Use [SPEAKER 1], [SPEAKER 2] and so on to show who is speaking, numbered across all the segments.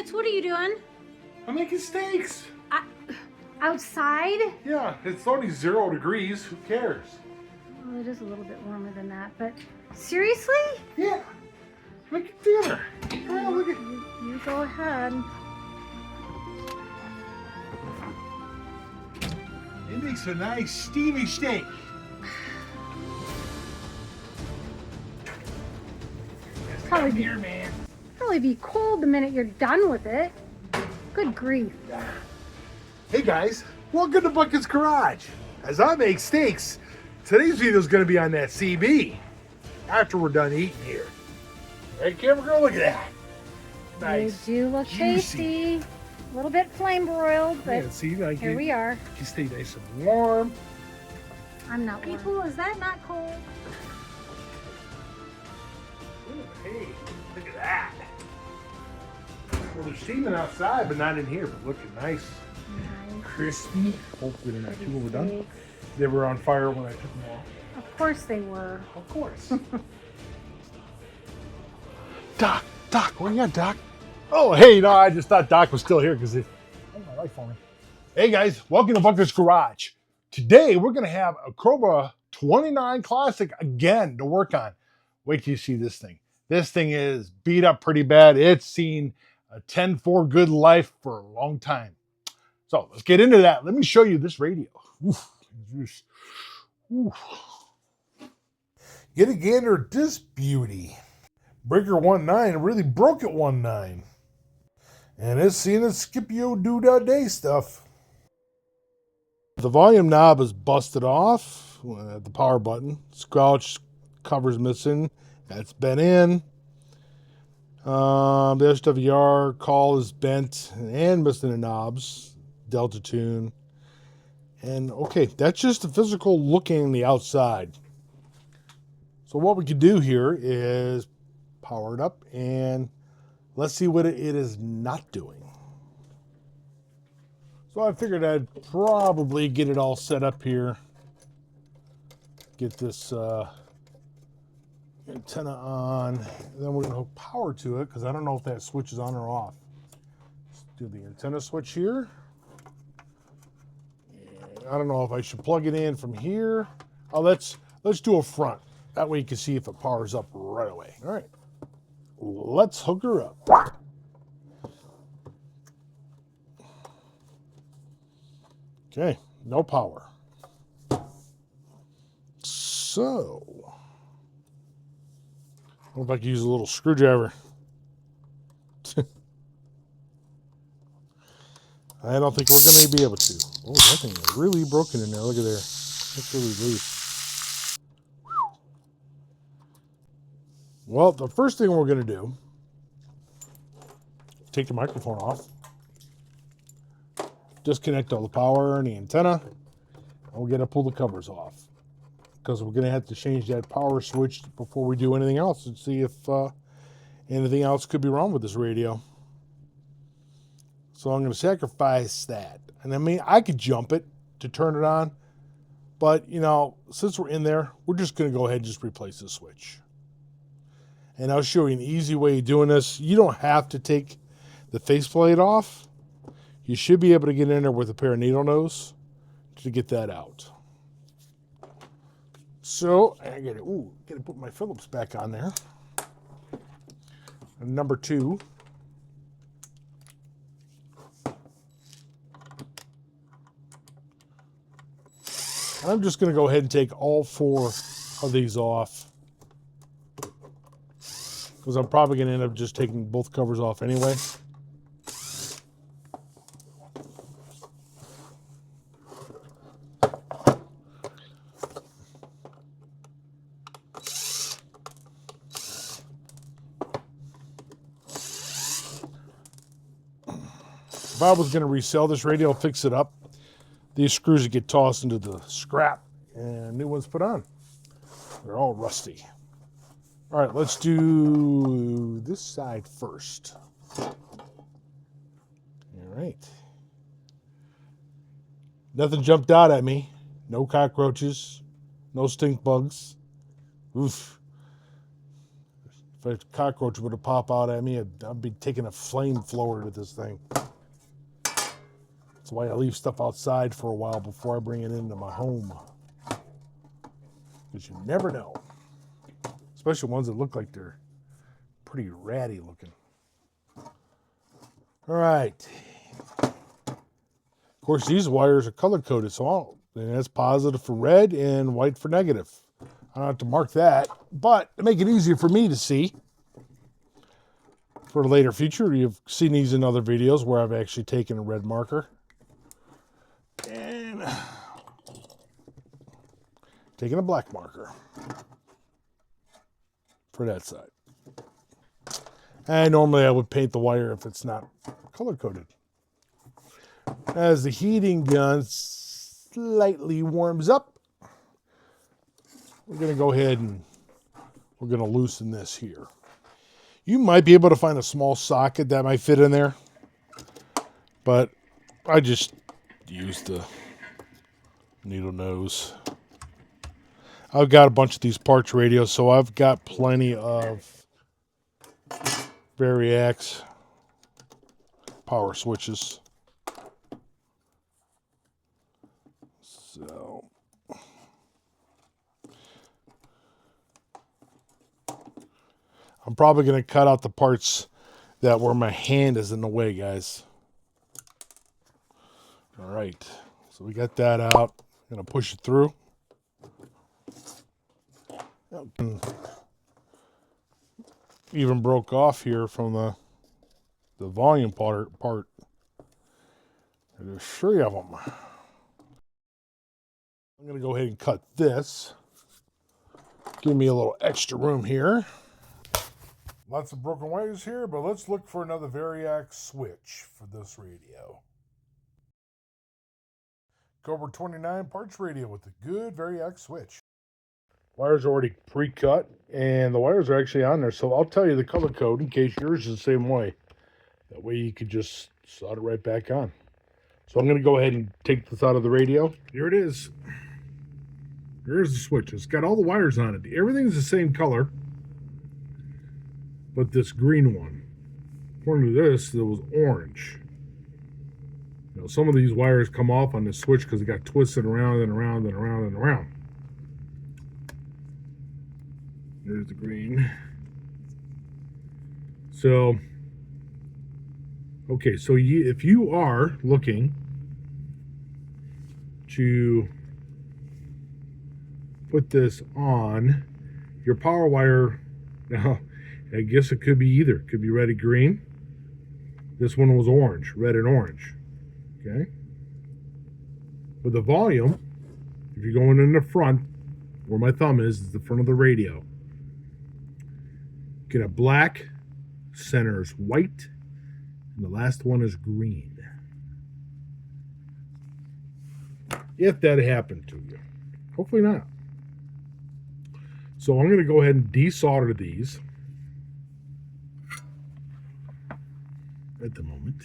[SPEAKER 1] Buckets, what are you doing?
[SPEAKER 2] I'm making steaks.
[SPEAKER 1] Outside?
[SPEAKER 2] Yeah, it's only 0 degrees. Who cares?
[SPEAKER 1] Well, it is a little bit warmer than that, but seriously?
[SPEAKER 2] Yeah. Making dinner. Oh, look at
[SPEAKER 1] You go ahead.
[SPEAKER 3] It makes a nice steamy steak.
[SPEAKER 1] Probably be cold the minute you're done with it. Good grief.
[SPEAKER 3] Hey guys, welcome to Bucket's Garage. As I make steaks, today's video is going to be on that CB after we're done eating here. Right, camera girl, look at that. Nice.
[SPEAKER 1] They do look tasty. A little bit flame broiled, but
[SPEAKER 3] Yeah, see, like
[SPEAKER 1] here we are.
[SPEAKER 3] You stay nice and warm.
[SPEAKER 1] I'm not warm. People, is that not cold?
[SPEAKER 3] Ooh, hey, look at that. Well, they're steaming outside, but not in here. But looking nice. Crispy. Hopefully they're not too overdone. They were on fire when I took them off.
[SPEAKER 1] Of course they were.
[SPEAKER 3] Of course. Doc, where you at, Doc? Oh, hey, no, I just thought Doc was still here because he made my life for me. Hey guys, welcome to Bucket's Garage. Today we're gonna have a Cobra 29 Classic again to work on. Wait till you see this thing. This thing is beat up pretty bad. It's seen a 10-4 good life for a long time. So let's get into that. Let me show you this radio. Oof. Get a gander at this beauty. Breaker 1.9 really broke at 1.9. And it's seen its Scipio do-da-day stuff. The volume knob is busted off at the power button. Squelch cover's missing. That's bent in. The SWR call is bent and missing the knobs. Delta tune. And okay, that's just the physical looking on the outside. So what we could do here is power it up and let's see what it is not doing. So I figured I'd probably get it all set up here. Get this antenna on. Then we're going to hook power to it because I don't know if that switch is on or off. Let's do the antenna switch here. And I don't know if I should plug it in from here. Oh, let's do a front. That way you can see if it powers up right away. All right. Let's hook her up. Okay, no power. So, I wonder if I could use a little screwdriver. I don't think we're going to be able to. Oh, that thing is really broken in there. Look at there. That's really loose. Well, the first thing we're going to do, take the microphone off, disconnect all the power and the antenna, and we're going to pull the covers off because we're going to have to change that power switch before we do anything else and see if anything else could be wrong with this radio. So I'm going to sacrifice that. And I mean, I could jump it to turn it on, but you know, since we're in there, we're just going to go ahead and just replace the switch. And I'll show you an easy way of doing this. You don't have to take the faceplate off. You should be able to get in there with a pair of needle nose to get that out. So I gotta put my Phillips back on there. And number 2. I'm just gonna go ahead and take all 4 of these off, because I'm probably going to end up just taking both covers off anyway. If I was going to resell this radio, fix it up, these screws would get tossed into the scrap and new ones put on. They're all rusty. All right, let's do this side first. All right. Nothing jumped out at me. No cockroaches, no stink bugs. Oof. If a cockroach were to pop out at me, I'd be taking a flamethrower to this thing. That's why I leave stuff outside for a while before I bring it into my home. Because you never know. Especially ones that look like they're pretty ratty looking. All right. Of course, these wires are color-coded, so and that's positive for red and white for negative. I don't have to mark that, but to make it easier for me to see for a later future, you've seen these in other videos where I've actually taken a red marker and taken a black marker for that side. And normally I would paint the wire if it's not color-coded. As the heating gun slightly warms up, we're going to go ahead and we're going to loosen this here. You might be able to find a small socket that might fit in there, but I just used the needle nose. I've got a bunch of these parts radios, so I've got plenty of Variax power switches. So I'm probably going to cut out the parts that where my hand is in the way, guys. All right. So we got that out. I'm going to push it through. Even broke off here from the volume part. There's 3 of them. I'm going to go ahead and cut this. Give me a little extra room here. Lots of broken wires here, but let's look for another Variax switch for this radio. Cobra 29 parts radio with a good Variax switch. Wires are already pre-cut, and the wires are actually on there, so I'll tell you the color code in case yours is the same way. That way you could just solder right back on. So I'm going to go ahead and take this out of the radio. Here it is. Here's the switch. It's got all the wires on it. Everything's the same color, but this green one. According to this, it was orange. You know, some of these wires come off on the switch because it got twisted around and around and around and around. There's the green. So, okay, so if you are looking to put this on your power wire, now I guess it could be either. It could be red and green. This one was orange, red and orange. Okay. With the volume, if you're going in the front, where my thumb is the front of the radio. Get a black, center is white, and the last one is green. If that happened to you. Hopefully not. So I'm going to go ahead and desolder these at the moment.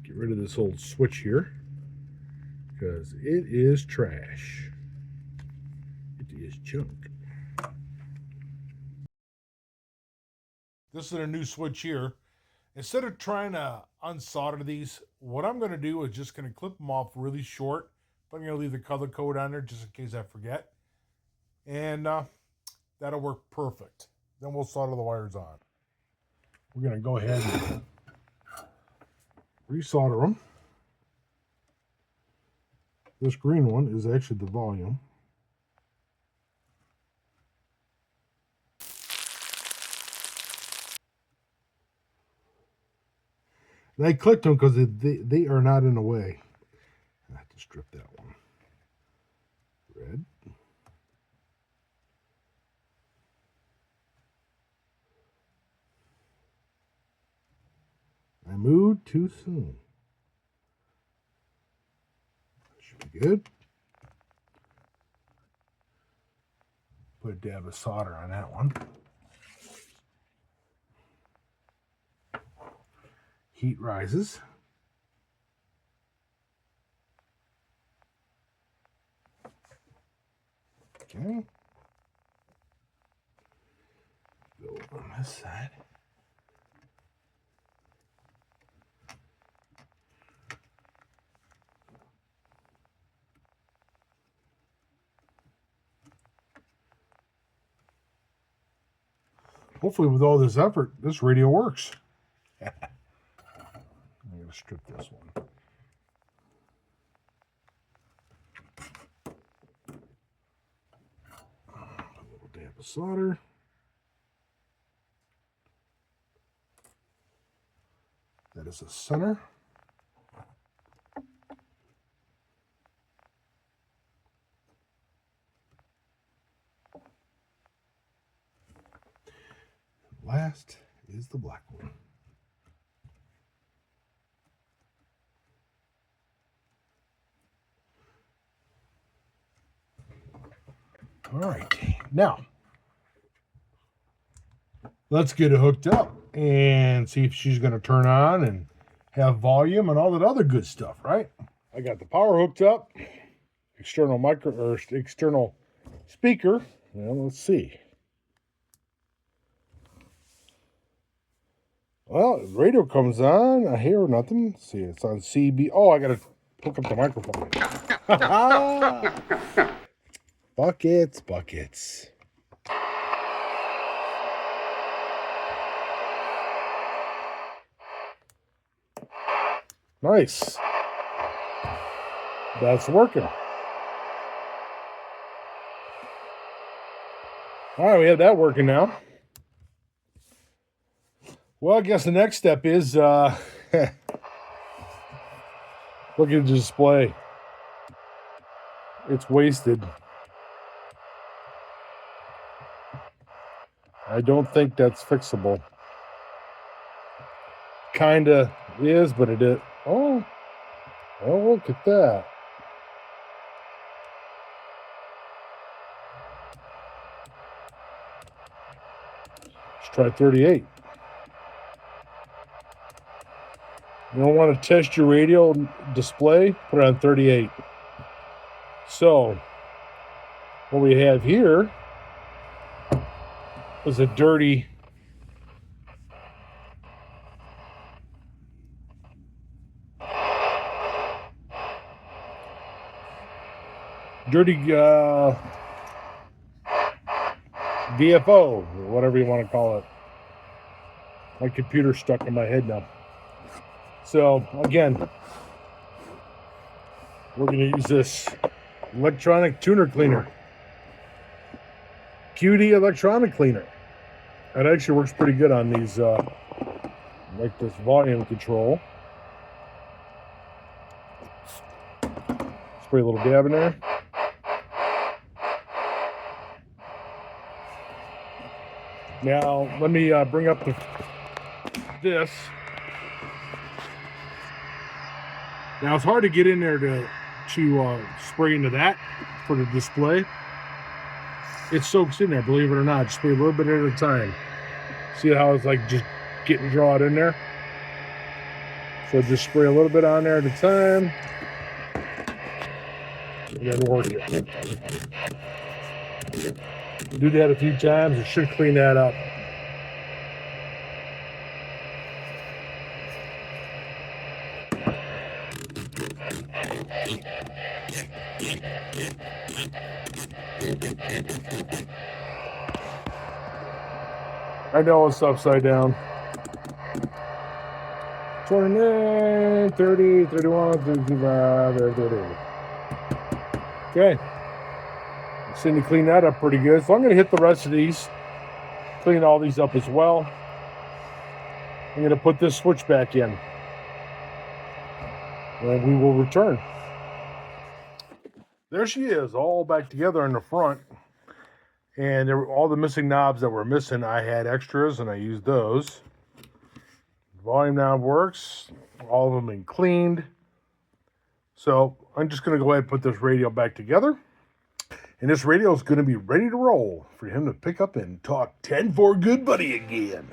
[SPEAKER 3] Get rid of this old switch here because it is trash. It is junk. This is a new switch here. Instead of trying to unsolder these, what I'm going to do is just going to clip them off really short. But I'm going to leave the color code on there just in case I forget. And that'll work perfect. Then we'll solder the wires on. We're going to go ahead and resolder them. This green one is actually the volume. And I clicked them because they are not in the way. I have to strip that one. Red. I moved too soon. That should be good. Put a dab of solder on that one. Heat rises. Okay. this side. Hopefully with all this effort, this radio works. I'm going to strip this one. A little dab of solder. That is the center. Last is the black one. All right, now let's get it hooked up and see if she's going to turn on and have volume and all that other good stuff, right? I got the power hooked up, external external speaker. Well, let's see. Well, the radio comes on. I hear nothing. Let's see, it's on CB. Oh, I got to hook up the microphone. Buckets, buckets. Nice. That's working. All right, we have that working now. Well, I guess the next step is look at the display. It's wasted. I don't think that's fixable. Kinda is, but it is. Oh, look at that. Let's try 38. You don't want to test your radio display, put it on 38. So, what we have here is a dirty VFO, or whatever you want to call it. My computer's stuck in my head now. So, again, we're going to use this electronic tuner cleaner. QD electronic cleaner. It actually works pretty good on these, like this volume control. Spray a little dab in there. Now, let me bring up this. Now, it's hard to get in there to spray into that for the display. It soaks in there, believe it or not. Just spray a little bit at a time. See how it's like just getting drawn in there? So just spray a little bit on there at a time. And then work it. Do that a few times. It should clean that up. I know it's upside down. 29, 30, 31, 35, 30. Okay. Cindy cleaned that up pretty good. So I'm going to hit the rest of these. Clean all these up as well. I'm going to put this switch back in. And we will return. There she is, all back together in the front. And there were all the missing knobs that were missing. I had extras and I used those. Volume knob works. All of them been cleaned. So I'm just going to go ahead and put this radio back together. And this radio is going to be ready to roll for him to pick up and talk 10-4 good buddy again.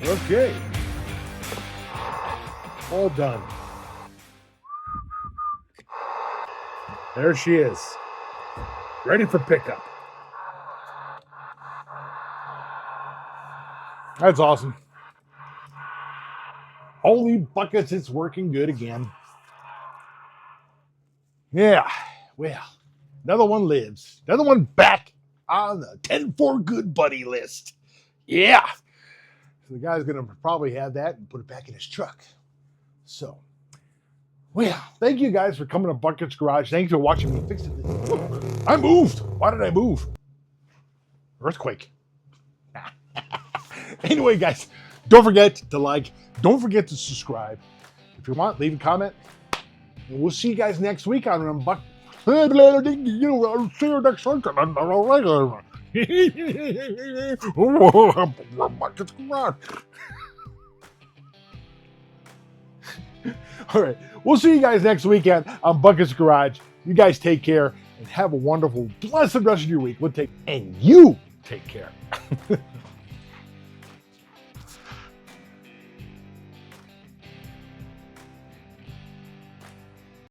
[SPEAKER 3] Okay. All done. There she is. Ready for pickup. That's awesome. Holy buckets, it's working good again. Yeah, well, another one lives. Another one back on the 10 for good buddy list. Yeah. So the guy's going to probably have that and put it back in his truck. So, well, thank you guys for coming to Bucket's Garage. Thanks for watching me fix it. I moved. Why did I move? Earthquake. Anyway, guys, don't forget to like. Don't forget to subscribe. If you want, leave a comment. And we'll see you guys next week on Buck. See you next week on Bucket's Garage. All right. We'll see you guys next weekend on Bucket's Garage. You guys take care and have a wonderful, blessed rest of your week. And you take care.